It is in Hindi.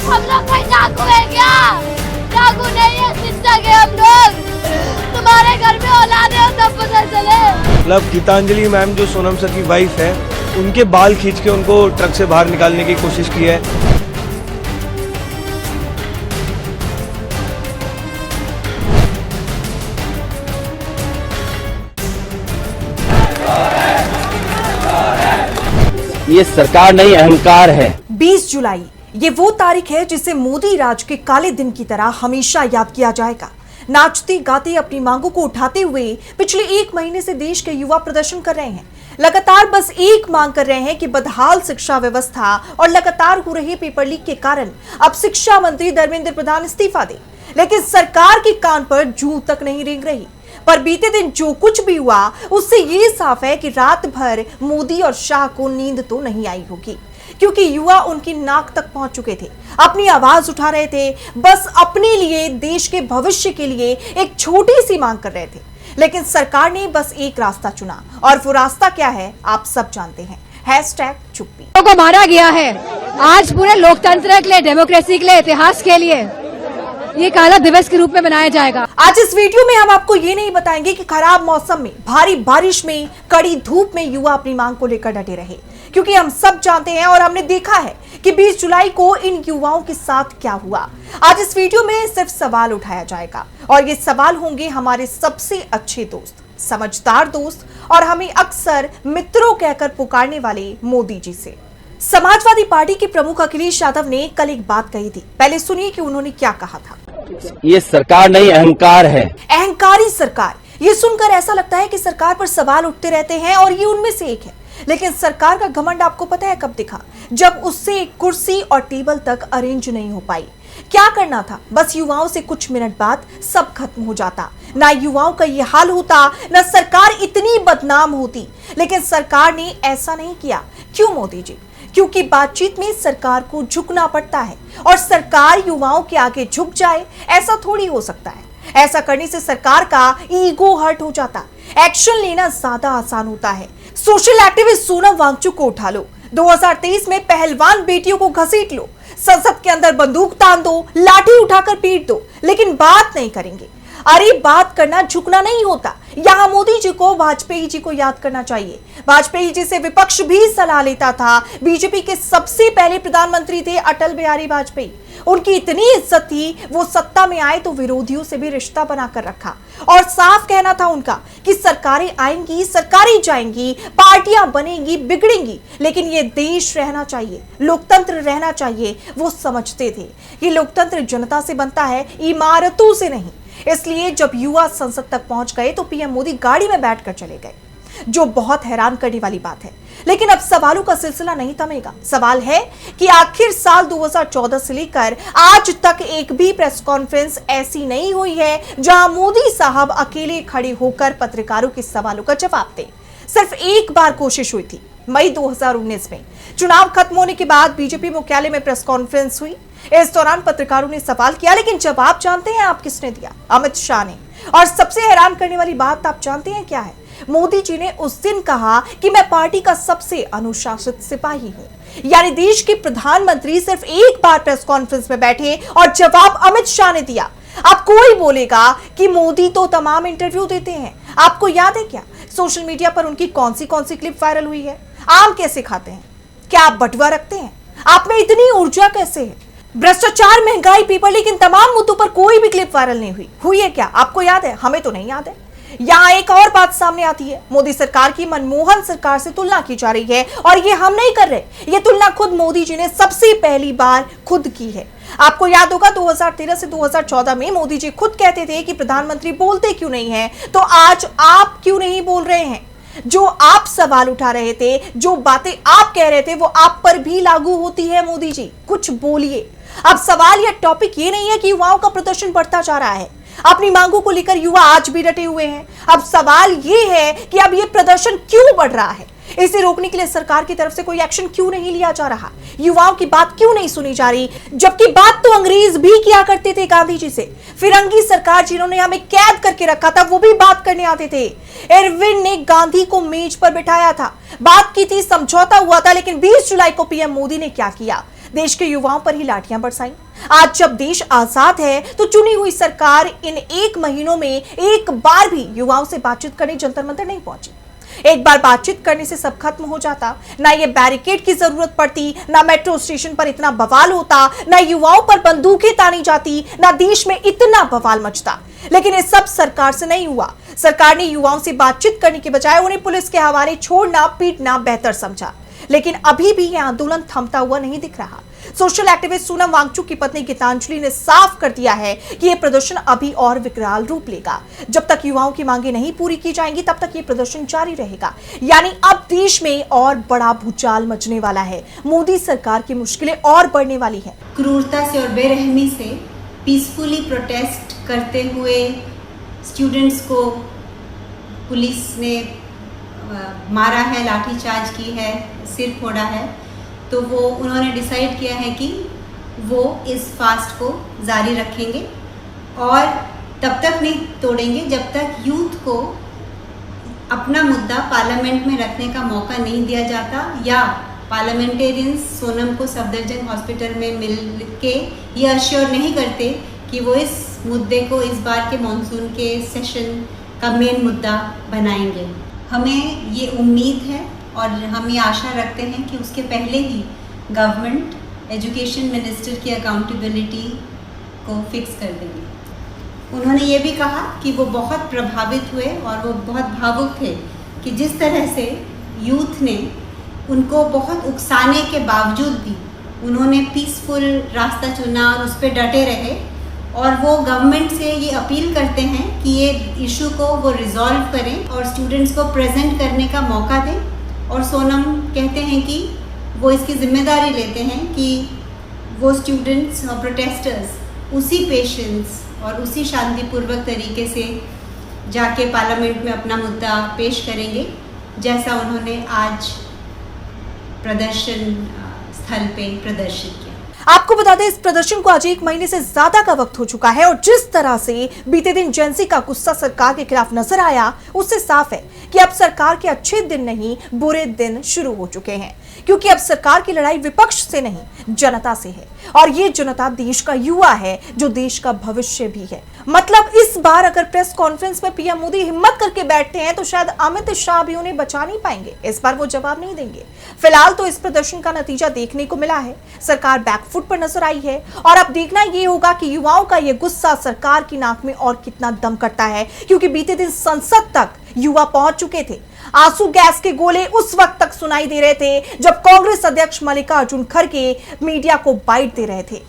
हम लोग कोई डाकू है क्या? डाकू नहीं है, शिक्षक है हम लोग। तुम्हारे घर में औलाद है तब पता चले। मतलब गीतांजलि मैम जो सोनम सर की वाइफ है, उनके बाल खींच के उनको ट्रक से बाहर निकालने की कोशिश की है। ये सरकार नहीं, अहंकार है। 20 जुलाई ये वो तारीख है जिसे मोदी राज के काले दिन की तरह हमेशा याद किया जाएगा। नाचते गाते अपनी मांगों को उठाते हुए पिछले 1 महीने से देश के युवा प्रदर्शन कर रहे हैं। लगातार बस एक मांग कर रहे हैं कि बदहाल शिक्षा व्यवस्था और लगातार हो रहे पेपर लीक के कारण अब शिक्षा मंत्री धर्मेंद्र प्रधान इस्तीफा दें। लेकिन सरकार के कान पर जूं तक नहीं रेंग रही। पर बीते दिन जो कुछ भी हुआ उससे ये साफ है कि रात भर मोदी और शाह को नींद तो नहीं आई होगी, क्योंकि युवा उनकी नाक तक पहुंच चुके थे, अपनी आवाज उठा रहे थे, बस अपने लिए, देश के भविष्य के लिए एक छोटी सी मांग कर रहे थे। लेकिन सरकार ने बस एक रास्ता चुना, और वो रास्ता क्या है आप सब जानते हैं। #चुप्पी को मारा गया है। आज पूरे लोकतंत्र के लिए, डेमोक्रेसी के लिए, इतिहास के लिए ये काला दिवस के रूप में मनाया जाएगा। आज इस वीडियो में हम आपको ये नहीं बताएंगे कि खराब मौसम में, भारी बारिश में, कड़ी धूप में युवा अपनी मांग को लेकर डटे रहे, क्योंकि हम सब जानते हैं और हमने देखा है कि 20 जुलाई को इन युवाओं के साथ क्या हुआ। आज इस वीडियो में सिर्फ सवाल उठाया जाएगा, और ये सवाल होंगे हमारे सबसे अच्छे दोस्त, समझदार दोस्त और हमें अक्सर मित्रों कहकर पुकारने वाले मोदी जी से। समाजवादी पार्टी के प्रमुख अखिलेश यादव ने कल एक बात कही थी, पहले सुनिए कि उन्होंने क्या कहा था। ये सरकार नहीं, अहंकार है। अहंकारी सरकार, ये सुनकर ऐसा लगता है कि सरकार पर सवाल उठते रहते हैं, और ये उनमें से एक है। लेकिन सरकार का घमंड आपको पता है कब दिखा? जब उससे एक कुर्सी और टेबल तक अरेंज नहीं हो पाई। क्या करना था? बस युवाओं से कुछ मिनट बाद सब खत्म हो जाता। ना युवाओं का ये हाल होता, ना सरकार इतनी बदनाम होती। लेकिन सरकार ने ऐसा नहीं किया। क्यों मोदी जी? क्योंकि बातचीत में सरकार को झुकना पड़ता है, और सरकार युवाओं के आगे झुक जाए ऐसा थोड़ी हो सकता है। ऐसा करने से सरकार का ईगो हर्ट हो जाता, एक्शन लेना ज्यादा आसान होता है। सोशल एक्टिविस्ट सोनम वांगचुक को उठा लो, 2023 में पहलवान बेटियों को घसीट लो, संसद के अंदर बंदूक तान दो, लाठी उठाकर पीट दो, लेकिन बात नहीं करेंगे। अरे बात करना झुकना नहीं होता। यहाँ मोदी जी को वाजपेयी जी को याद करना चाहिए। वाजपेयी जी से विपक्ष भी सलाह लेता था। बीजेपी के सबसे पहले प्रधानमंत्री थे अटल बिहारी वाजपेयी। उनकी इतनी इज्जत थी, वो सत्ता में आए तो विरोधियों से भी रिश्ता बनाकर रखा, और साफ कहना था उनका कि सरकारें आएंगी, सरकारें जाएंगी, पार्टियां बनेंगी, बिगड़ेंगी, लेकिन ये देश रहना चाहिए, लोकतंत्र रहना चाहिए। वो समझते थे कि लोकतंत्र जनता से बनता है, इमारतों से नहीं। इसलिए जब युवा संसद तक पहुंच गए तो पीएम मोदी गाड़ी में बैठकर चले गए, जो बहुत हैरान करने वाली बात है। लेकिन अब सवालों का सिलसिला नहीं थमेगा। सवाल है कि आखिर साल 2014 से लेकर आज तक एक भी प्रेस कॉन्फ्रेंस ऐसी नहीं हुई है जहां मोदी साहब अकेले खड़े होकर पत्रकारों के सवालों का जवाब दें। सिर्फ एक बार कोशिश हुई थी, मई 2019 में। चुनाव खत्म होने के बाद बीजेपी मुख्यालय में प्रेस कॉन्फ्रेंस हुई। इस दौरान पत्रकारों ने सवाल किया, लेकिन जवाब जानते हैं आप किसने दिया? अमित शाह ने। और सबसे हैरान करने वाली बात आप जानते हैं क्या है? मोदी जी ने उस दिन कहा कि मैं पार्टी का सबसे अनुशासित सिपाही हूं। यानी देश के प्रधानमंत्री सिर्फ एक बार प्रेस कॉन्फ्रेंस में बैठे और जवाब अमित शाह ने दिया। अब कोई बोलेगा कि मोदी तो तमाम इंटरव्यू देते हैं। आपको याद है क्या सोशल मीडिया पर उनकी कौन सी क्लिप वायरल हुई है? आम कैसे खाते हैं? क्या आप बटुआ रखते हैं? आप में इतनी ऊर्जा कैसे है? भ्रष्टाचार, महंगाई, पेपर लीक, इन तमाम मुद्दों पर कोई भी क्लिप वायरल नहीं हुई है क्या? आपको याद है? हमें तो नहीं याद है। यहाँ एक और बात सामने आती है, मोदी सरकार की मनमोहन सरकार से तुलना की जा रही है, और ये हम नहीं कर रहे, ये तुलना खुद मोदी जी ने सबसे पहली बार खुद की है। आपको याद होगा 2013 से 2014 में मोदी जी खुद कहते थे कि प्रधानमंत्री बोलते क्यों नहीं है, तो आज आप क्यों नहीं बोल रहे हैं? जो आप सवाल उठा रहे थे, जो बातें आप कह रहे थे, वो आप पर भी लागू होती है। मोदी जी कुछ बोलिए। अब सवाल या टॉपिक ये नहीं है कि युवाओं का प्रदर्शन बढ़ता जा रहा है, अपनी मांगों को लेकर युवा आज भी डटे हुए हैं। अब सवाल ये है कि अब ये प्रदर्शन क्यों बढ़ रहा है? इसे रोकने के लिए सरकार की तरफ से कोई एक्शन क्यों नहीं लिया जा रहा? युवाओं की बात क्यों नहीं सुनी जा रही? जबकि बात तो अंग्रेज भी किया करते थे गांधी जी से। फिरंगी सरकार जिन्होंने हमें कैद करके रखा था, वो भी बात करने आते थे। इरविन ने गांधी को मेज पर बिठाया था, बात की थी, समझौता हुआ था। लेकिन 20 जुलाई को पीएम मोदी ने क्या किया? देश के युवाओं पर ही लाठियां बरसाई। आज जब देश आजाद है तो चुनी हुई सरकार इन 1 महीनों में एक बार भी युवाओं से बातचीत करने जंतर मंतर नहीं पहुंची। एक बार बातचीत करने से सब खत्म हो जाता, ना ये बैरिकेड की जरूरत पड़ती, ना मेट्रो स्टेशन पर इतना बवाल होता, ना युवाओं पर बंदूकें तानी जाती, ना देश में इतना बवाल मचता। लेकिन ये सब सरकार से नहीं हुआ। सरकार ने युवाओं से बातचीत करने के बजाय उन्हें पुलिस के हवाले छोड़ना, पीटना बेहतर समझा। लेकिन अभी भी यह आंदोलन थमता हुआ नहीं दिख रहा। सोशल एक्टिविस्ट सोनम वांगचुक की पत्नी गीतांजलि ने साफ कर दिया है कि यह प्रदर्शन अभी और विकराल रूप लेगा। जब तक युवाओं की मांगे नहीं पूरी की जाएंगी तब तक यह प्रदर्शन जारी रहेगा। यानी अब देश में और बड़ा भूचाल मचने वाला है। मोदी सरकार की मुश्किलें और बढ़ने वाली है। क्रूरता से और बेरहमी से पीसफुली प्रोटेस्ट करते हुए स्टूडेंट्स को पुलिस ने मारा है, लाठीचार्ज की है, सिर फोड़ा है, तो वो उन्होंने डिसाइड किया है कि वो इस फास्ट को जारी रखेंगे और तब तक नहीं तोड़ेंगे जब तक यूथ को अपना मुद्दा पार्लियामेंट में रखने का मौका नहीं दिया जाता या पार्लियामेंटेरियंस सोनम को सफदरजंग हॉस्पिटल में मिल के ये अश्योर नहीं करते कि वो इस मुद्दे को इस बार के मॉनसून के सेशन का मेन मुद्दा बनाएंगे। हमें ये उम्मीद है और हम ये आशा रखते हैं कि उसके पहले ही गवर्नमेंट एजुकेशन मिनिस्टर की अकाउंटेबिलिटी को फिक्स कर देंगे। उन्होंने ये भी कहा कि वो बहुत प्रभावित हुए और वो बहुत भावुक थे कि जिस तरह से यूथ ने उनको बहुत उकसाने के बावजूद भी उन्होंने पीसफुल रास्ता चुना और उस पर डटे रहे और वो गवर्नमेंट से ये अपील करते हैं कि ये इशू को वो रिजॉल्व करें और स्टूडेंट्स को प्रेजेंट करने का मौका दें। और सोनम कहते हैं कि वो इसकी जिम्मेदारी लेते हैं कि वो स्टूडेंट्स और प्रोटेस्टर्स उसी पेशेंस और उसी शांतिपूर्वक तरीके से जाके पार्लियामेंट में अपना मुद्दा पेश करेंगे जैसा उन्होंने आज प्रदर्शन स्थल पे प्रदर्शित किया। आपको बता दें, इस प्रदर्शन को आज 1 महीने से ज्यादा का वक्त हो चुका है और जिस तरह से बीते दिन जेंसी का गुस्सा सरकार के खिलाफ नजर आया उससे साफ है कि अब सरकार के अच्छे दिन नहीं बुरे दिन शुरू हो चुके हैं, क्योंकि अब सरकार की लड़ाई विपक्ष से नहीं जनता से है और ये जनता देश का युवा है जो देश का भविष्य भी है। मतलब इस बार अगर प्रेस कॉन्फ्रेंस में पीएम मोदी हिम्मत करके बैठते हैं तो शायद अमित शाह भी उन्हें बचा नहीं पाएंगे। इस बार वो जवाब नहीं देंगे। फिलहाल तो इस प्रदर्शन का नतीजा देखने को मिला है, सरकार बैकफुट पर नजर आई है और अब देखना ये होगा कि युवाओं का ये गुस्सा सरकार की नाक में और कितना दम करता है, क्योंकि बीते दिन संसद तक युवा पहुंच चुके थे। आंसू गैस के गोले उस वक्त तक सुनाई दे रहे थे जब कांग्रेस अध्यक्ष मल्लिकार्जुन खड़गे मीडिया को बाइट दे रहे थे।